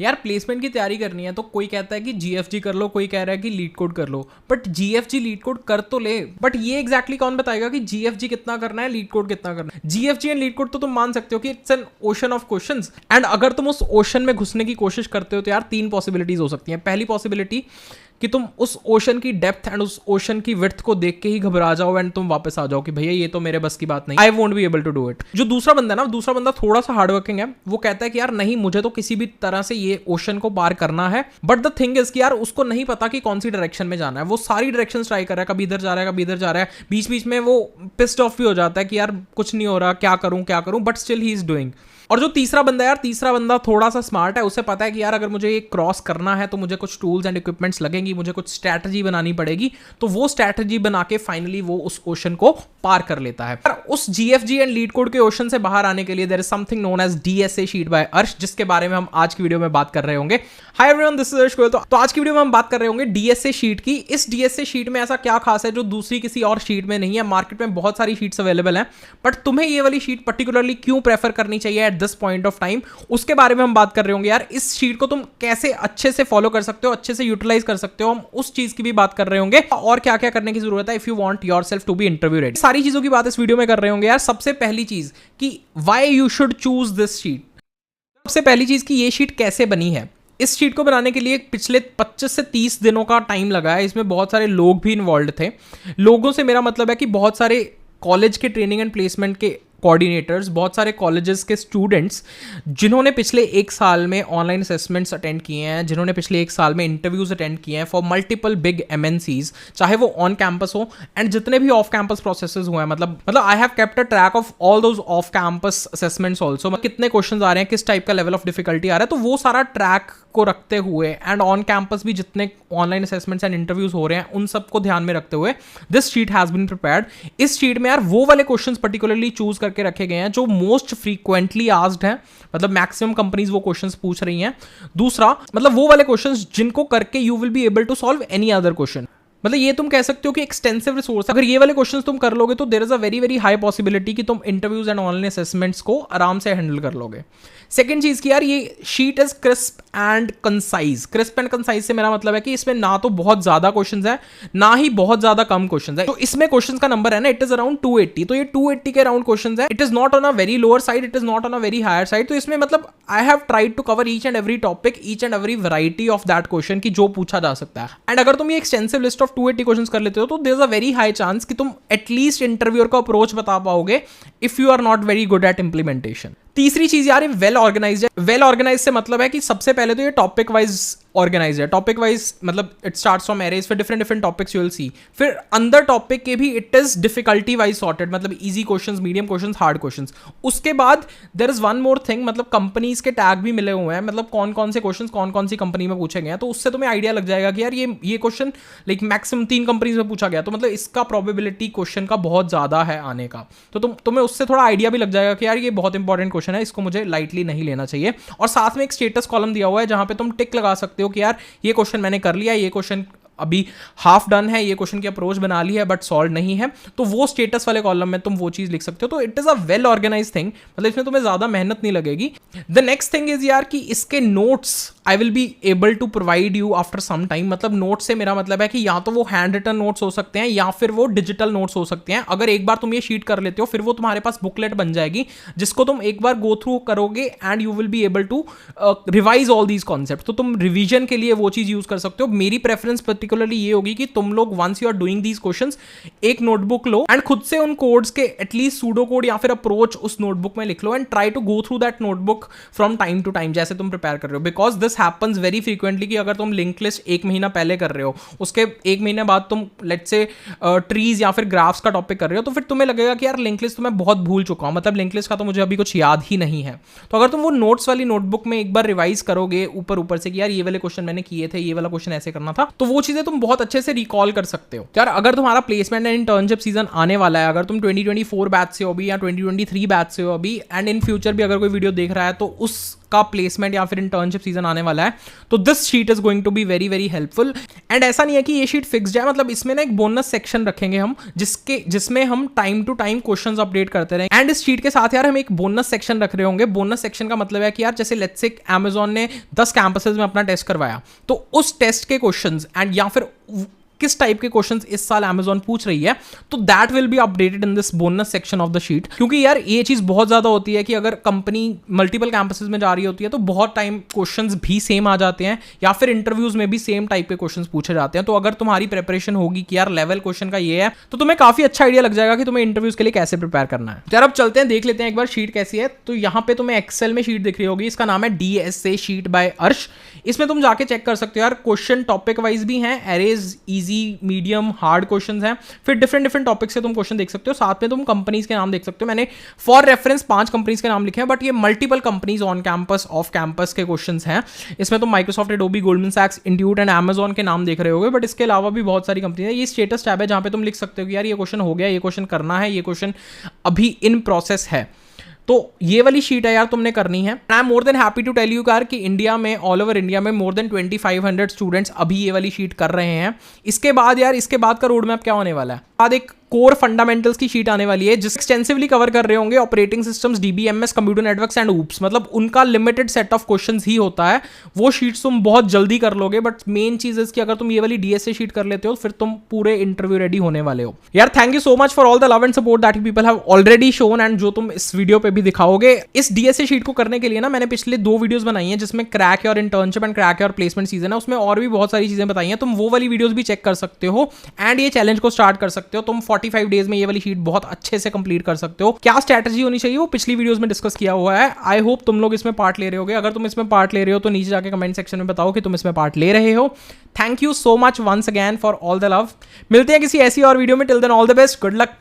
यार प्लेसमेंट की तैयारी करनी है तो कोई कहता है कि जीएफजी कर लो, कोई कह रहा है कि लीड कोड कर लो, बट जीएफजी लीड कोड कर तो ले, बट ये एग्जैक्टली कौन बताएगा कि जीएफजी कितना करना है, लीड कोड कितना करना है। जीएफजी एंड लीड कोड तो तुम मान सकते हो कि it's an ocean of questions, and अगर तुम उस ओशन में घुसने की कोशिश करते हो तो यार 3 पॉसिबिलिटीज हो सकती हैं। पहली पॉसिबिलिटी कि तुम उस ओशन की डेप्थ एंड उस ओशन की विड्थ को देख के ही घबरा जाओ एंड तुम वापस आ जाओ कि भैया ये तो मेरे बस की बात नहीं, I won't be able to do it. जो दूसरा बंदा है ना, दूसरा बंदा थोड़ा सा हार्ड वर्किंग है, वो कहता है कि यार नहीं, मुझे तो किसी भी तरह से ये ओशन को पार करना है, बट द थिंग इज कि यार उसको नहीं पता कि कौन सी डायरेक्शन में जाना है। वो सारी डायरेक्शन ट्राई कर रहा है, कभी इधर जा रहा है, कभी इधर जा रहा है, बीच बीच में वो पिस्ड ऑफ भी हो जाता है कि यार कुछ नहीं हो रहा, क्या करूं, but still he is doing. और जो तीसरा बंदा है यार, तीसरा बंदा थोड़ा सा स्मार्ट है, उसे पता है कि यार अगर मुझे ये क्रॉस करना है तो मुझे कुछ टूल्स एंड इक्विपमेंट्स लगेंगी, मुझे कुछ स्ट्रैटेजी बनानी पड़ेगी, तो वो स्ट्रैटेजी बना के फाइनली वो उस ओशन को पार कर लेता है। पर उस जीएफजी एंड लीड कोड के ओशन से बाहर आने के लिए there is something known as DSA sheet by Arsh, जिसके बारे में हम आज की वीडियो में बात कर रहे होंगे। हाय एवरीवन, दिस इज अर्श गोयल। तो आज की वीडियो में हम बात कर रहे होंगे डीएसए शीट की। इस डीएसए शीट में ऐसा क्या खास है जो दूसरी किसी और शीट में नहीं है? मार्केट में बहुत सारी शीट्स अवेलेबल हैं, बट तुम्हें ये वाली शीट पर्टिकुलरली क्यों प्रेफर करनी चाहिए at this point of time, उसके बारे में हम बात कर रहे होंगे। यार इस शीट को तुम कैसे अच्छे से फॉलो कर सकते हो, अच्छे से यूटिलाइज कर सकते हो, हम उस चीज की भी बात कर रहे होंगे, और क्या क्या करने की जरूरत है if you want yourself to be interview ready. सारी चीजों की बात इस वीडियो में कर रहे होंगे। यार सबसे पहली चीज कि why you should choose this sheet. सबसे पहली चीज कि ये शीट कैसे बनी है। इस शीट को बनाने के लिए पिछले 25 से 30 दिनों का टाइम लगा है। इसमें बहुत सारे लोग भी इन्वॉल्व थे। लोगों से मेरा मतलब है कि बहुत सारे कॉलेज के ट्रेनिंग एंड प्लेसमेंट के कोऑर्डिनेटर्स, बहुत सारे कॉलेजेस के स्टूडेंट्स जिन्होंने पिछले 1 साल में ऑनलाइन असेसमेंट्स अटेंड किए हैं, जिन्होंने पिछले 1 साल में इंटरव्यूज अटेंड किए हैं फॉर मल्टीपल बिग एमएनसीज, चाहे वो ऑन कैंपस हो एंड जितने भी ऑफ कैंपस प्रोसेसेस हुए हैं। मतलब I have kept a track of all those off campus assessments also. कितने क्वेश्चन आ रहे हैं, किस टाइप का लेवल ऑफ डिफिकल्टी आ रहा है, तो वो सारा ट्रैक को रखते हुए एंड ऑन कैंपस भी जितने ऑनलाइन असेसमेंट्स एंड इंटरव्यूज हो रहे हैं उन सबको ध्यान में रखते हुए this sheet has been prepared. इस शीट में यार वो वाले क्वेश्चंस पर्टिकुलरली चूज करके रखे गए हैं जो मोस्ट फ्रीक्वेंटली आस्क्ड हैं, मतलब मैक्सिमम कंपनीज वो क्वेश्चंस पूछ रही हैं। दूसरा, मतलब वो वाले क्वेश्चंस जिनको करके you will be able to solve any other question. मतलब ये तुम कह सकते हो कि एक्सटेंसिव रिसोर्स। अगर ये वाले क्वेश्चंस तुम कर लोगे तो there is a very very high possibility कि तुम इंटरव्यूज एंड ऑनलाइन असेसमेंट्स को आराम से हैंडल कर लोगे। सेकंड चीज की यार ये sheet is crisp and concise. Crisp and concise से मेरा मतलब है कि इसमें ना तो बहुत ज्यादा क्वेश्चंस है, ना ही बहुत ज्यादा कम क्वेश्चंस है। तो इसमें क्वेश्चंस का नंबर है ना, इट इज अराउंड 280। तो ये 280 के अराउंड क्वेश्चंस है। It is not on a very lower side, it is not on a very higher side. तो इसमें मतलब I have tried to cover each and every topic, each and every variety of that question की जो पूछा जा सकता है। And अगर तुम ये एक्सटेंसिव लिस्ट ऑफ 280 क्वेश्चंस कर लेते हो तो there is a very high chance कि तुम एटलीस्ट इंटरव्यूअर का अप्रोच बता पाओगे if you are not very good at implementation. तीसरी चीज यार, ये वेल ऑर्गेनाइज्ड है। वेल ऑर्गेनाइज से मतलब है कि सबसे पहले तो ये टॉपिक वाइज ऑर्गेनाइज है। टॉपिक वाइज मतलब इट स्टार्ट्स फ्रॉम एरेज, फिर different different topics you will see. फिर अंदर टॉपिक के भी it is difficulty wise sorted, मतलब easy questions, medium questions, hard questions. उसके बाद there is one more thing, मतलब कंपनीज के टैग भी मिले हुए हैं, मतलब कौन कौन से क्वेश्चंस कौन कौन सी कंपनी में पूछे गए हैं। तो उससे तुम्हें आइडिया लग जाएगा कि यार ये क्वेश्चन लाइक मैक्सिमम 3 कंपनीज में पूछा गया, तो मतलब इसका प्रोबेबिलिटी क्वेश्चन का बहुत ज्यादा है आने का। तो तुम्हें उससे थोड़ा आइडिया भी लग जाएगा कि यार ये बहुत इंपॉर्टेंट क्वेश्चन है, इसको मुझे लाइटली नहीं लेना चाहिए। और साथ में एक स्टेटस कॉलम दिया हुआ है जहां पे तुम टिक लगा सकते हो कि यार ये क्वेश्चन मैंने कर लिया, ये क्वेश्चन अभी हाफ डन है, ये क्वेश्चन की अप्रोच बना ली है बट सॉल्व नहीं है। तो वो स्टेटस वाले कॉलम में तुम वो चीज लिख सकते हो। तो it is a well organise thing, मतलब इसमें तुम्हें ज्यादा मेहनत नहीं लगेगी। द नेक्स्ट थिंग इज यार कि इसके notes I will be able to provide you after some time. मतलब नोट्स से मेरा मतलब है कि या तो वो हैंड रिटन नोट्स हो सकते हैं या फिर वो डिजिटल नोट्स हो सकते हैं। अगर एक बार तुम ये शीट कर लेते हो फिर वो तुम्हारे पास बुकलेट बन जाएगी जिसको तुम एक बार गो थ्रू करोगे and you will be able to revise all these concept. तो तुम रिवीजन के लिए वो चीज यूज कर सकते हो। मेरी प्रेफरेंस पर्टिकुलरली ये होगी कि तुम लोग once you are doing these questions एक नोटबुक लो एंड खुद से उन कोड्स के एटलीस्ट सूडो कोड या फिर अप्रोच उस नोटबुक में लिख लो and try to go through that notebook from time to time जैसे तुम प्रिपेयर कर रहे हो। Because this happens very frequently कि अगर तुम लिंक लिस्ट 1 महीना पहले कर रहे हो, उसके 1 महीने बाद तुम लेट्स से ट्रीज या फिर ग्राफ्स का टॉपिक कर रहे हो, तो फिर तुम्हें लगेगा कि यार लिंक लिस्ट तो मैं बहुत भूल चुका हूं, मतलब लिंक लिस्ट का तो मुझे अभी कुछ याद ही नहीं है। तो अगर तुम वो नोट्स वाली नोटबुक में एक बार रिवाइज करोगे ऊपर से कि यार ये वाले क्वेश्चन मैंने किए थे, ये वाला क्वेश्चन ऐसे करना था, तो वो चीजें तुम बहुत अच्छे से रिकॉल कर सकते हो। यार अगर तुम्हारा प्लेसमेंट एंड इंटर्नशिप सीजन आने वाला है, अगर तुम 2024 बैच से हो अभी या 2023 बैच से हो अभी एंड इन फ्यूचर भी अगर कोई वीडियो देख रहा है, तो उस आपका प्लेसमेंट या फिर इंटर्नशिप सीजन आने वाला है, तो this sheet is going to be very very helpful. And ऐसा नहीं है कि ये शीट फिक्स्ड है, मतलब इसमें ना एक बोनस सेक्शन रखेंगे हम जिसमें हम time to time questions update करते रहें। एंड इस शीट के साथ यार हम एक बोनस सेक्शन रख रहे होंगे। बोनस सेक्शन का मतलब है कि यार जैसे लेट्स से Amazon ने 10 कैंपसेस में अपना टेस्ट करवाया, तो उस टेस्ट के क्वेश्चंस एंड या फिर किस टाइप के क्वेश्चंस इस साल Amazon पूछ रही है, तो that will be updated in this bonus section of the sheet. क्योंकि यार ये चीज बहुत ज्यादा होती है कि अगर कंपनी मल्टीपल कैंपसेस में जा रही होती है तो बहुत टाइम क्वेश्चंस भी सेम आ जाते हैं, या फिर इंटरव्यूज में भी सेम टाइप के क्वेश्चंस पूछे जाते हैं। तो अगर तुम्हारी प्रिपरेशन होगी कि यार लेवल क्वेश्चन का ये है, तो तुम्हें काफी अच्छा आइडिया लग जाएगा कि तुम्हें इंटरव्यूज के लिए कैसे प्रिपेयर करना है। यार अब चलते हैं, देख लेते हैं एक बार शीट कैसी है। तो यहाँ पे तुम्हें एक्सेल में शीट दिख रही होगी, इसका नाम है DSA शीट बाय अर्श। इसमें तुम जाके चेक कर सकते हो यार, क्वेश्चन टॉपिक वाइज भी हैं, arrays, easy, medium, hard questions हैं, फिर डिफरेंट टॉपिक से तुम क्वेश्चन देख सकते हो। साथ में तुम कंपनीज के नाम देख सकते हो। मैंने फॉर रेफरेंस 5 कंपनीज के नाम लिखे हैं, बट ये multiple companies on campus off campus के क्वेश्चंस हैं। इसमें तुम माइक्रोसॉफ्ट, एडोबी, गोल्डमैन सैक्स, इंट्यूट एंड Amazon के नाम देख रहे होगे, बट इसके अलावा भी बहुत सारी कंपनी है। ये स्टेटस टैब है जहां पे तुम लिख सकते हो कि यार ये क्वेश्चन हो गया, ये क्वेश्चन करना है, ये क्वेश्चन अभी इन प्रोसेस है। तो ये वाली शीट है यार तुमने करनी है। I am more than happy to tell you यार कि इंडिया में, ऑल ओवर इंडिया में मोर देन 2500 स्टूडेंट्स अभी ये वाली शीट कर रहे हैं। इसके बाद यार, इसके बाद का रोड मैप क्या होने वाला है, बाद एक कोर फंडामेंटल्स की शीट आने वाली है जिस एक्सटेंसिवली कवर कर रहे होंगे operating systems, DBMS, computer networks and oops. मतलब उनका लिमिटेड सेट ऑफ क्वेश्चंस ही होता है, वो शीट्स तुम बहुत जल्दी कर लोगे। बट मेन चीज है कि अगर तुम ये वाली DSA शीट कर लेते हो, फिर तुम पूरे इंटरव्यू रेडी होने वाले हो। यार thank you so much for all the love and support that you people have already shown, and जो तुम इस वीडियो पे भी दिखाओगे। इस DSA शीट को करने के लिए ना मैंने पिछले 2 वीडियोस बनाई हैं, जिसमें crack your internship and crack your placement season है। उसमें और भी बहुत सारी चीजें बताई हैं, तुम वो वाली वीडियोस भी चेक कर सकते हो एंड ये चैलेंज को स्टार्ट कर सकते हो। तुम 45 डेज में ये वाली शीट बहुत अच्छे से कंप्लीट कर सकते हो। क्या स्ट्रैटेजी होनी चाहिए वो पिछली वीडियोस में डिस्कस किया हुआ है। आई होप तुम लोग इसमें पार्ट ले रहे होगे। अगर तुम इसमें पार्ट ले रहे हो तो नीचे जाके कमेंट सेक्शन में बताओ कि तुम इसमें पार्ट ले रहे हो। Thank you so much once again for all the love. मिलते हैं किसी ऐसी और वीडियो में। Till then all the best, good luck.